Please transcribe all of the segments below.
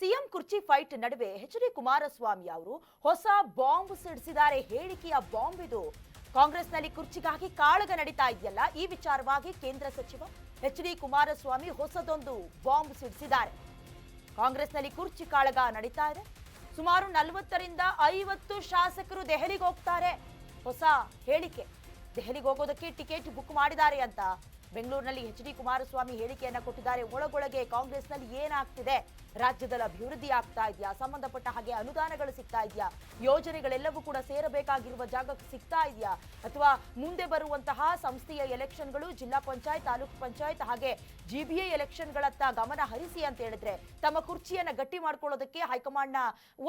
CM ಕುರ್ಚಿ fight ನಡುವೆ H D. Kumaraswamy ಅವರು ಹೊಸ ಬಾಂಬ್ ಸಿಡಿಸಿದ್ದಾರೆ. ಹೇಳಿಕೆಯ ಬಾಂಬ್ ಇದು. ಕಾಂಗ್ರೆಸ್ನಲ್ಲಿ ಕುರ್ಚಿಗಾಗಿ ಕಾಳಗ ನಡೀತಾ ಇದೆಯಲ್ಲ, ಈ ವಿಚಾರವಾಗಿ ಕೇಂದ್ರ ಸಚಿವ ಎಚ್.ಡಿ. ಕುಮಾರಸ್ವಾಮಿ ಹೊಸದೊಂದು ಬಾಂಬ್ ಸಿಡಿಸಿದ್ದಾರೆ. ಕಾಂಗ್ರೆಸ್ನಲ್ಲಿ ಕುರ್ಚಿ ಕಾಳಗ ನಡೀತಾ ಇದೆ. ಸುಮಾರು 40ರಿಂದ 50 ಶಾಸಕರು ದೆಹಲಿಗೆ ಹೋಗ್ತಾರೆ. ಹೊಸ ಹೇಳಿಕೆ. ದೆಹಲಿಗೆ ಹೋಗೋದಕ್ಕೆ ಟಿಕೆಟ್ ಬುಕ್ ಮಾಡಿದ್ದಾರೆ ಅಂತ ಬೆಂಗಳೂರಿನಲ್ಲಿ ಎಚ್.ಡಿ. ಕುಮಾರಸ್ವಾಮಿ ಹೇಳಿಕೆಯನ್ನ ಕೊಟ್ಟಿದ್ದಾರೆ. ಒಳಗೊಳಗೆ ಕಾಂಗ್ರೆಸ್ನಲ್ಲಿ ಏನಾಗ್ತಿದೆ, ರಾಜ್ಯದಲ್ಲಿ ಅಭಿವೃದ್ಧಿ ಆಗ್ತಾ ಇದೆಯಾ, ಸಂಬಂಧಪಟ್ಟ ಹಾಗೆ ಅನುದಾನಗಳು ಸಿಗ್ತಾ ಇದೆಯಾ, ಯೋಜನೆಗಳೆಲ್ಲವೂ ಕೂಡ ಸೇರಬೇಕಾಗಿರುವ ಜಾಗಕ್ಕೆ ಸಿಗ್ತಾ ಇದೆಯಾ, ಅಥವಾ ಮುಂದೆ ಬರುವಂತಹ ಸಂಸ್ಥೆಯ ಎಲೆಕ್ಷನ್ಗಳು, ಜಿಲ್ಲಾ ಪಂಚಾಯತ್, ತಾಲೂಕು ಪಂಚಾಯತ್ ಹಾಗೆ ಜಿಬಿಎ ಎಲೆಕ್ಷನ್ಗಳತ್ತ ಗಮನ ಹರಿಸಿ ಅಂತ ಹೇಳಿದ್ರೆ ತಮ್ಮ ಕುರ್ಚಿಯನ್ನ ಗಟ್ಟಿ ಮಾಡ್ಕೊಳ್ಳೋದಕ್ಕೆ ಹೈಕಮಾಂಡ್ನ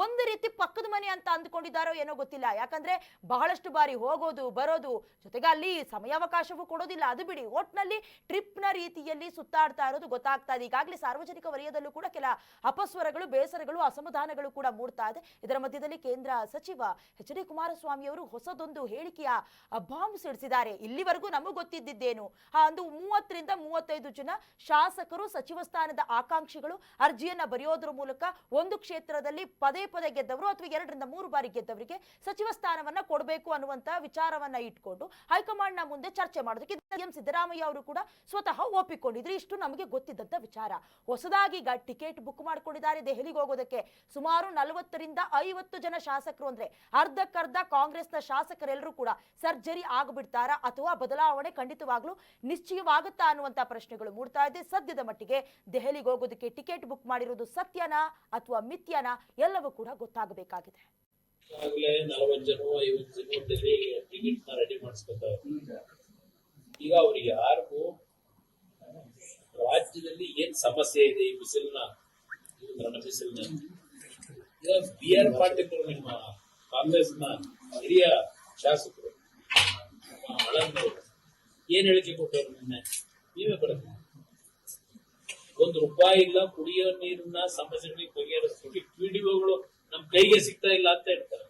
ಒಂದು ರೀತಿ ಪಕ್ಕದ ಮನೆ ಅಂತ ಅಂದ್ಕೊಂಡಿದ್ದಾರೋ ಏನೋ ಗೊತ್ತಿಲ್ಲ. ಯಾಕಂದ್ರೆ ಬಹಳಷ್ಟು ಬಾರಿ ಹೋಗೋದು ಬರೋದು, ಜೊತೆಗೆ ಅಲ್ಲಿ ಸಮಯಾವಕಾಶವೂ ಕೊಡೋದಿಲ್ಲ. ಅದು ಬಿಡಿ, ಒಟ್ನಲ್ಲಿ ಟ್ರಿಪ್ನ ರೀತಿಯಲ್ಲಿ ಸುತ್ತಾಡ್ತಾ ಇರೋದು ಗೊತ್ತಾಗ್ತಾ ಇದೆ. ಈಗಾಗಲೇ ಸಾರ್ವಜನಿಕ ವಲಯದಲ್ಲೂ ಕೂಡ ಕೆಲ ಅಪಸ್ವರಗಳು, ಬೇಸರಗಳು, ಅಸಮಾಧಾನಗಳು ಕೂಡ ಮೂಡ್ತಾ ಇದೆ. ಇದರ ಮಧ್ಯದಲ್ಲಿ ಕೇಂದ್ರ ಸಚಿವ ಎಚ್.ಡಿ. ಕುಮಾರಸ್ವಾಮಿ ಅವರು ಹೊಸದೊಂದು ಹೇಳಿಕೆಯ ಬಾಂಬ್ ಸಿಡಿಸಿದ್ದಾರೆ. ಇಲ್ಲಿವರೆಗೂ ನಮಗೆ ಗೊತ್ತಿದ್ದೇನು, ಒಂದು 30ರಿಂದ 35 ಜನ ಶಾಸಕರು ಸಚಿವ ಸ್ಥಾನದ ಆಕಾಂಕ್ಷಿಗಳು ಅರ್ಜಿಯನ್ನ ಬರೆಯೋದ್ರ ಮೂಲಕ ಒಂದು ಕ್ಷೇತ್ರದಲ್ಲಿ ಪದೇ ಪದೇ ಗೆದ್ದವರು ಅಥವಾ 2ರಿಂದ 3 ಬಾರಿ ಗೆದ್ದವರಿಗೆ ಸಚಿವ ಸ್ಥಾನವನ್ನ ಕೊಡಬೇಕು ಅನ್ನುವಂತ ವಿಚಾರವನ್ನ ಇಟ್ಕೊಂಡು ಹೈಕಮಾಂಡ್ ನ ಮುಂದೆ ಚರ್ಚೆ ಮಾಡೋದಕ್ಕೆ ಸಿಎಂ ಸಿದ್ದರಾಮಯ್ಯ ಅವರು ಕೂಡ ಸ್ವತಃ ಒಪ್ಪಿಕೊಂಡಿದ್ರು. ಇಷ್ಟು ನಮಗೆ ಗೊತ್ತಿದ್ದಂತ ವಿಚಾರ. ಹೊಸದಾಗಿ ಟಿಕೆಟ್ ಬುಕ್ ಮಾಡಿಕೊಂಡಿದ್ದಾರೆ ದೆಹಲಿಗೆ ಹೋಗೋದಕ್ಕೆ. ಸುಮಾರು 40ರಿಂದ 50 ಜನ ಶಾಸಕರು, ಅಂದ್ರೆ ಅರ್ಧಕ್ಕರ್ಧ ಕಾಂಗ್ರೆಸ್ನ ಶಾಸಕರೆಲ್ಲರೂ ಕೂಡ ಸರ್ಜರಿ ಆಗಿಬಿಡ್ತಾರಾ ಅಥವಾ ಬದಲಾವಣೆ ಖಂಡಿತವಾಗ್ಲೂ ನಿಶ್ಚಯವಾಗುತ್ತಾ ಅನ್ನುವಂತ ಪ್ರಶ್ನೆಗಳು ಮೂಡ್ತಾ ಇದೆ. ಸದ್ಯದ ಮಟ್ಟಿಗೆ ದೆಹಲಿಗೆ ಹೋಗೋದಕ್ಕೆ ಟಿಕೆಟ್ ಬುಕ್ ಮಾಡಿರೋದು ಸತ್ಯನಾ ಅಥವಾ ಮಿಥ್ಯನಾ ಎಲ್ಲವೂ ಕೂಡ ಗೊತ್ತಾಗಬೇಕಾಗಿದೆ. 40 ಜನ 50 ಜನ ಟಿಕೆಟ್ ರೆಡಿ ಮಾಡಿಸ್ಕೊತಾರೆ. ಈಗ ಅವ್ರಿಗೆ ಯಾರಿಗೂ ರಾಜ್ಯದಲ್ಲಿ ಏನ್ ಸಮಸ್ಯೆ ಇದೆ, ಈ ಬಿಸಿಲಿನ ಈಗ BR ಪಾಟೀಲ್ ನಿಮ್ಮ ಕಾಂಗ್ರೆಸ್ನ ಹಿರಿಯ ಶಾಸಕರು ಏನ್ ಹೇಳಿಕೆ ಕೊಟ್ಟರು ನಿನ್ನೆ? ನೀವೇ ಬರುತ್ತೆ. ₹1 ಇಲ್ಲ, ಕುಡಿಯೋ ನೀರಿನ ಸಮಸ್ಯೆಗಳಿಗೆ ಬಗೆಹರಿಸ್ತೀವಿ, PDOಗಳು ನಮ್ ಕೈಗೆ ಸಿಗ್ತಾ ಇಲ್ಲ ಅಂತ ಹೇಳ್ತಾರೆ.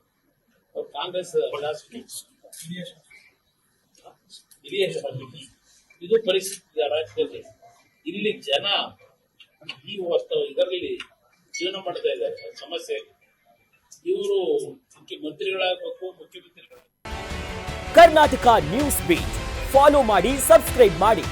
ಅವ್ರು ಕಾಂಗ್ರೆಸ್ ಹಿರಿಯ ಶಾಸಕರು. ಇದು ಪರಿಸ್ಥಿತಿ ರಾಜ್ಯದಲ್ಲಿ. ಇಲ್ಲಿ ಜನ ಈ ಇದರಲ್ಲಿ ಜೀವನ ಮಾಡ್ತಾ ಇದ್ದಾರೆ. ಸಮಸ್ಯೆ ಇವರು ಮುಖ್ಯಮಂತ್ರಿಗಳಾಗಬೇಕು. ಕರ್ನಾಟಕ ನ್ಯೂಸ್ ಬೀಟ್ ಫಾಲೋ ಮಾಡಿ, ಸಬ್ಸ್ಕ್ರೈಬ್ ಮಾಡಿ.